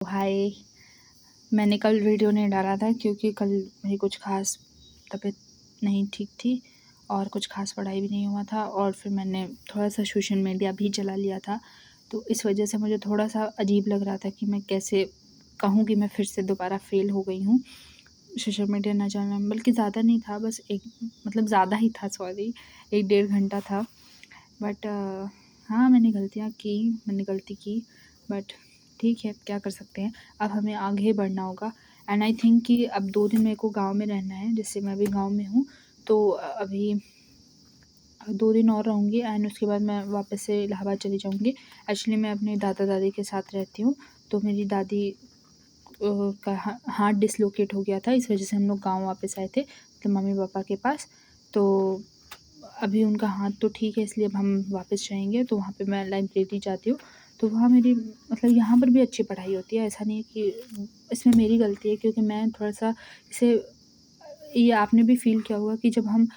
हाय। मैंने कल वीडियो नहीं डाला था क्योंकि कल मेरी कुछ ख़ास तबीयत नहीं ठीक थी और कुछ ख़ास पढ़ाई भी नहीं हुआ था और फिर मैंने थोड़ा-सा सोशल मीडिया भी चला लिया था। तो इस वजह से मुझे थोड़ा-सा अजीब लग रहा था कि मैं कैसे कहूँ कि मैं फिर से दोबारा फ़ेल हो गई हूँ सोशल मीडिया ना चलाने में। बल्कि ज़्यादा नहीं था, बस एक मतलब ज़्यादा ही था, सॉरी, 1 डेढ़ घंटा था। बट हाँ, मैंने गलती की, बट ठीक है, क्या कर सकते हैं। अब हमें आगे बढ़ना होगा एंड आई थिंक कि अब 2 दिन मेरे को गाँव में रहना है, जिससे मैं अभी गाँव में हूँ। तो अभी 2 दिन और रहूँगी एंड उसके बाद मैं वापस से इलाहाबाद चली जाऊँगी। एक्चुअली मैं अपने दादा-दादी के साथ रहती हूँ, तो मेरी दादी का हाथ डिसलोकेट हो गया था, इस वजह से हम लोग गाँव वापस आए थे, तो मम्मी-पापा के पास। तो अभी उनका हाथ तो ठीक है, इसलिए अब हम वापस जाएँगे। तो वहाँ पे मैं लाइब्रेरी जाती हूँ, तो वहाँ मेरी मतलब यहाँ पर भी अच्छी पढ़ाई होती है। ऐसा नहीं है कि इसमें मेरी गलती है, क्योंकि मैं थोड़ा-सा इसे ये आपने भी फ़ील किया होगा कि जब हम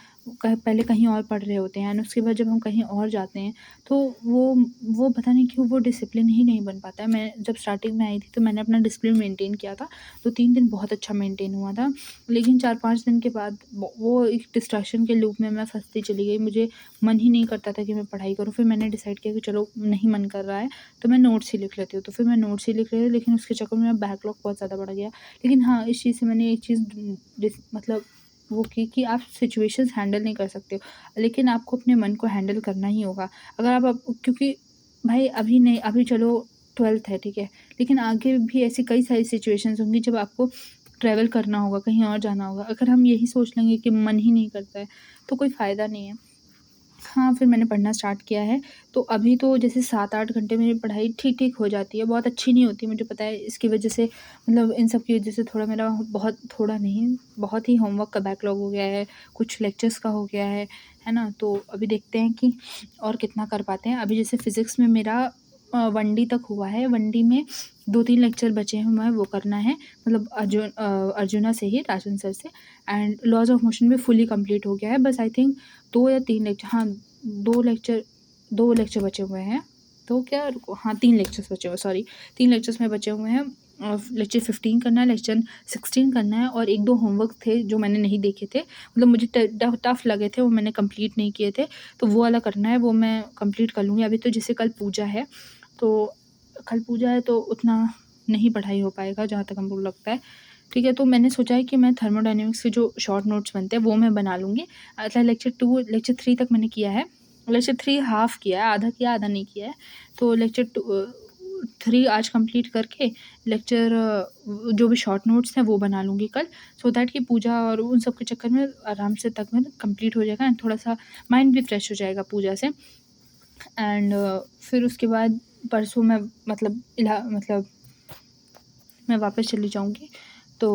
पहले कहीं और पढ़ रहे होते हैं एंड उसके बाद जब हम कहीं और जाते हैं, तो वो पता नहीं क्यों वो डिसिप्लिन ही नहीं बन पाता है। मैं जब स्टार्टिंग में आई थी तो मैंने अपना डिसिप्लिन मेंटेन किया था, तो 3 दिन बहुत अच्छा मेंटेन हुआ था। लेकिन 4-5 दिन के बाद वो एक डिस्ट्रैक्शन के लूप में मैं फँसती चली गई। मुझे मन ही नहीं करता था कि मैं पढ़ाई करूँ। फिर मैंने डिसाइड किया कि चलो नहीं मन कर रहा है, तो मैं नोट्स ही लिख लेती हूँ। तो फिर मैं नोट्स ही लिख रही थी, लेकिन उसके चक्कर में मेरा बैकलॉग बहुत ज़्यादा बढ़ गया। लेकिन हाँ, इस चीज़ से मैंने एक चीज़ मतलब वो कि आप सिचुएशंस हैंडल नहीं कर सकते हो, लेकिन आपको अपने मन को हैंडल करना ही होगा। अगर आप क्योंकि भाई अभी नहीं, अभी चलो 12th है, ठीक है? लेकिन आगे भी ऐसी कई सारी सिचुएशंस होंगी जब आपको ट्रैवल करना होगा, कहीं और जाना होगा। अगर हम यही सोच लेंगे कि मन ही नहीं करता है, तो कोई फ़ायदा नहीं है। हाँ, फिर मैंने पढ़ना स्टार्ट किया है, तो अभी तो जैसे 7-8 घंटे मेरी पढ़ाई ठीक-ठीक हो जाती है, बहुत अच्छी नहीं होती, मुझे पता है। इसकी वजह से मतलब इन सब की वजह से थोड़ा मेरा बहुत थोड़ा नहीं, बहुत ही होमवर्क का बैकलॉग हो गया है, कुछ लेक्चर्स का हो गया है ना? तो अभी देखते हैं कि और कितना कर पाते हैं। अभी जैसे फ़िज़िक्स में मेरा 1D तक हुआ है, 1D में 2-3 लेक्चर बचे हुए हैं, वो करना है, मतलब अर्जुना से ही, राजन सर से। एंड लॉज़ ऑफ मोशन भी फुली कंप्लीट हो गया है, बस आई थिंक 2 या 3 लेक्चर, हाँ, 2 लेक्चर बचे हुए हैं। तो क्या रुको, हाँ, 3 लेक्चर्स बचे हुए हैं, सॉरी, 3 लेक्चर्स में बचे हुए हैं। लेक्चर 15 करना है, लेक्चर 16 करना है और 1-2 होमवर्क थे जो मैंने नहीं देखे थे। मतलब मुझे टफ़ लगे थे, वो मैंने कंप्लीट नहीं किए थे, तो वो वाला करना है, वो मैं कंप्लीट कर लूँगी। अभी तो जैसे कल पूजा है, तो कल पूजा है तो उतना नहीं पढ़ाई हो पाएगा जहाँ तक हमको लगता है। ठीक है, तो मैंने सोचा है कि मैं थर्मोडायनामिक्स के जो शॉर्ट नोट्स बनते हैं वो मैं बना लूँगी। लेक्चर 3 तक मैंने किया है। लेक्चर 3 हाफ़ किया है, आधा किया, आधा नहीं किया है। तो लेक्चर 3 आज कंप्लीट करके लेक्चर जो भी शॉर्ट नोट्स हैं वो बना लूँगी कल, सो दैट कि पूजा और उन सब के चक्कर में आराम से तक में कंप्लीट हो जाएगा एंड थोड़ा-सा माइंड भी फ्रेश हो जाएगा पूजा से। एंड फिर उसके बाद परसों मैं मतलब मैं वापस चली जाऊँगी। तो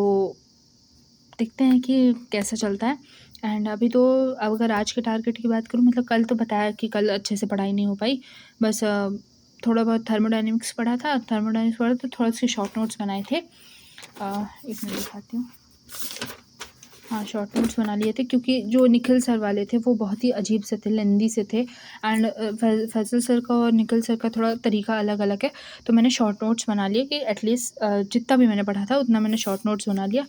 देखते हैं कि कैसा चलता है। एंड अभी तो अगर आज के टारगेट की बात करूँ, मतलब कल तो बताया कि कल अच्छे से पढ़ाई नहीं हो पाई। बस थोड़ा बहुत थर्मोडायनामिक्स पढ़ा था, तो थोड़े से शॉर्ट नोट्स बनाए थे। एक मिनट दिखाती हूँ। हाँ, शॉर्ट नोट्स बना लिए थे, क्योंकि जो निखिल सर वाले थे वो बहुत ही अजीब से थे, लेंदी से थे। एंड फैज़ल सर का और निखिल सर का थोड़ा तरीका अलग-अलग है। तो मैंने शॉर्ट नोट्स बना लिए कि एटलीस्ट जितना भी मैंने पढ़ा था उतना मैंने शॉर्ट नोट्स बना लिया।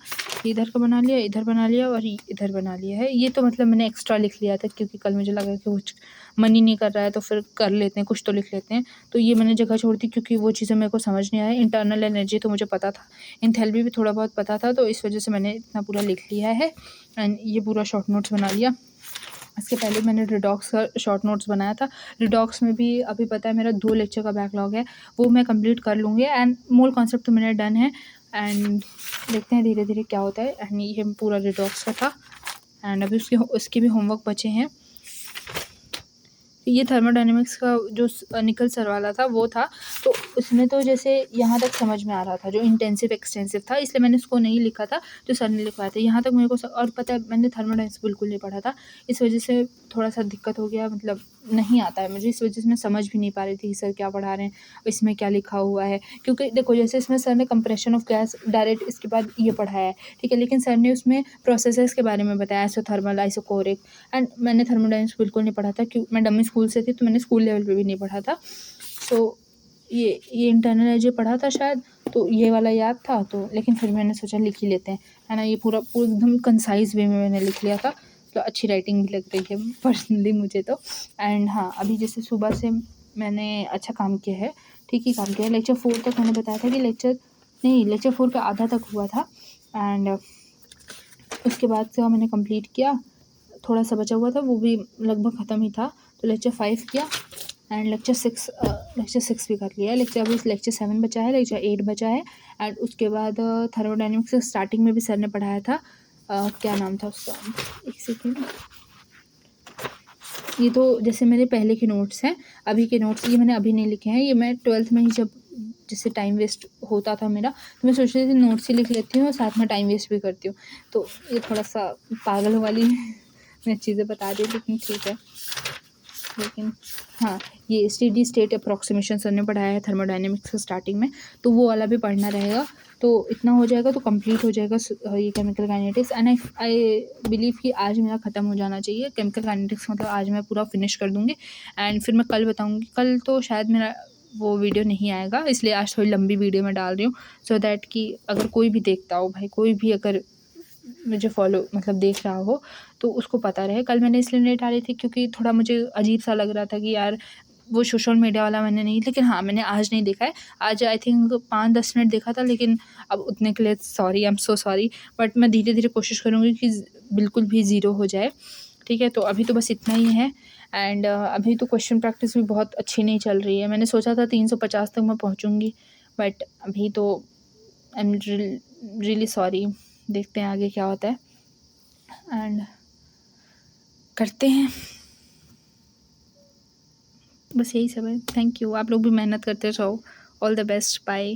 इधर का बना लिया, इधर बना लिया और इधर बना लिया है। ये तो मतलब मैंने एक्स्ट्रा लिख लिया था, क्योंकि कल मुझे लगा कि कुछ मन ही नहीं कर रहा है, तो फिर कर लेते हैं, कुछ तो लिख लेते हैं। तो ये मैंने जगह छोड़ दी, क्योंकि वो चीज़ें मेरे को समझ नहीं आई। इंटरनल एनर्जी तो मुझे पता था, एंथैल्पी भी थोड़ा बहुत पता था, तो इस वजह से मैंने इतना पूरा लिख लिया है एंड ये पूरा शॉर्ट नोट्स बना लिया। इसके पहले मैंने रिडॉक्स का शॉर्ट नोट्स बनाया था। रिडॉक्स में भी अभी पता है मेरा 2 लेक्चर का बैकलॉग है, वो मैं कंप्लीट कर लूँगी एंड मूल कॉन्सेप्ट तो मेरा डन है। एंड देखते हैं धीरे-धीरे क्या होता है। एंड ये पूरा रिडॉक्स का था एंड अभी उसके भी होमवर्क बचे हैं। ये थर्मोडायनामिक्स का जो निखिल सर वाला था वो था, तो उसमें तो जैसे यहाँ तक समझ में आ रहा था, जो इंटेंसिव एक्सटेंसिव था, इसलिए मैंने उसको नहीं लिखा था, जो सर ने लिखवाया था। यहाँ तक मेरे को और पता है, मैंने थर्मोडायनामिक्स बिल्कुल नहीं पढ़ा था, इस वजह से थोड़ा-सा दिक्कत हो गया, मतलब नहीं आता है मुझे, इस वजह से मैं समझ भी नहीं पा रही थी कि सर क्या पढ़ा रहे हैं, इसमें क्या लिखा हुआ है। क्योंकि देखो, जैसे इसमें सर ने कंप्रेशन ऑफ गैस डायरेक्ट इसके बाद ये पढ़ाया है, ठीक है, लेकिन सर ने उसमें प्रोसेसेस के बारे में बताया, आइसोथर्मल, आइसोकोरिक। एंड मैंने थर्मोडायनामिक्स बिल्कुल नहीं पढ़ा था, मैं डमी स्कूल से थी, तो मैंने स्कूल लेवल पे भी नहीं पढ़ा था। सो ये इंटरनल एजे पढ़ा था शायद, तो ये वाला याद था, तो लेकिन फिर मैंने सोचा लिख ही लेते हैं, है ना। ये पूरा एकदम कंसाइज़ वे में मैंने लिख लिया था, तो अच्छी राइटिंग भी लग रही है पर्सनली मुझे तो। एंड हाँ, अभी जैसे सुबह से मैंने अच्छा काम किया है, ठीक ही काम किया है। लेक्चर 4 तक मैंने बताया था कि लेक्चर 4 का आधा तक हुआ था, एंड उसके बाद से मैंने कंप्लीट किया। थोड़ा सा बचा हुआ था, वो भी लगभग ख़त्म ही था। तो लेक्चर 5 किया, एंड लेक्चर 6 भी कर लिया है। लेक्चर 7 बचा है, लेक्चर 8 बचा है। एंड उसके बाद थर्मोडायनेमिक्स स्टार्टिंग में भी सर ने पढ़ाया था, क्या नाम था उसका, एक सेकेंड। ये तो जैसे मेरे पहले के नोट्स हैं, अभी के नोट्स ये मैंने अभी नहीं लिखे हैं। ये मैं 12th में ही जब जैसे टाइम वेस्ट होता था मेरा, तो मैं सोच रही थी नोट्स ही लिख लेती हूँ और साथ में टाइम वेस्ट भी करती हूँ। तो ये थोड़ा सा पागल वाली मैं चीज़ें बता दी, लेकिन ठीक है। लेकिन हाँ, ये स्टेडी स्टेट अप्रॉक्सीमेशन सर ने पढ़ाया है थर्मोडायनेमिक्स का स्टार्टिंग में, तो वो वाला भी पढ़ना रहेगा। तो इतना हो जाएगा तो कंप्लीट हो जाएगा ये chemical kinetics. And I believe कि आज मेरा ख़त्म हो जाना चाहिए केमिकल काइनेटिक्स, मतलब आज मैं पूरा फिनिश कर दूँगी। एंड फिर मैं कल बताऊँगी। कल तो शायद मेरा वो वीडियो नहीं आएगा, इसलिए आज थोड़ी लंबी वीडियो मैं डाल रही हूँ, सो दैट कि अगर कोई भी देखता हो भाई, कोई भी अगर मुझे फॉलो मतलब देख रहा हो तो उसको पता रहे। कल मैंने इसलिए नहीं डाली थी क्योंकि थोड़ा मुझे अजीब सा लग रहा था कि यार वो सोशल मीडिया वाला मैंने नहीं, लेकिन हाँ, मैंने आज नहीं देखा है। आज आई थिंक 5-10 मिनट देखा था, लेकिन अब उतने के लिए sorry, I am so sorry. But मैं धीरे-धीरे कोशिश करूँगी कि बिल्कुल भी ज़ीरो हो जाए, ठीक है। तो अभी तो बस इतना ही है। एंड अभी तो क्वेश्चन प्रैक्टिस भी बहुत अच्छी नहीं चल रही है। मैंने सोचा था 350 तक मैं पहुँचूँगी, बट अभी तो आई एम रियली सॉरी। देखते हैं आगे क्या होता है, एंड करते हैं। बस यही सब है। Thank you. आप लोग भी मेहनत करते रहो। All the best. बाय।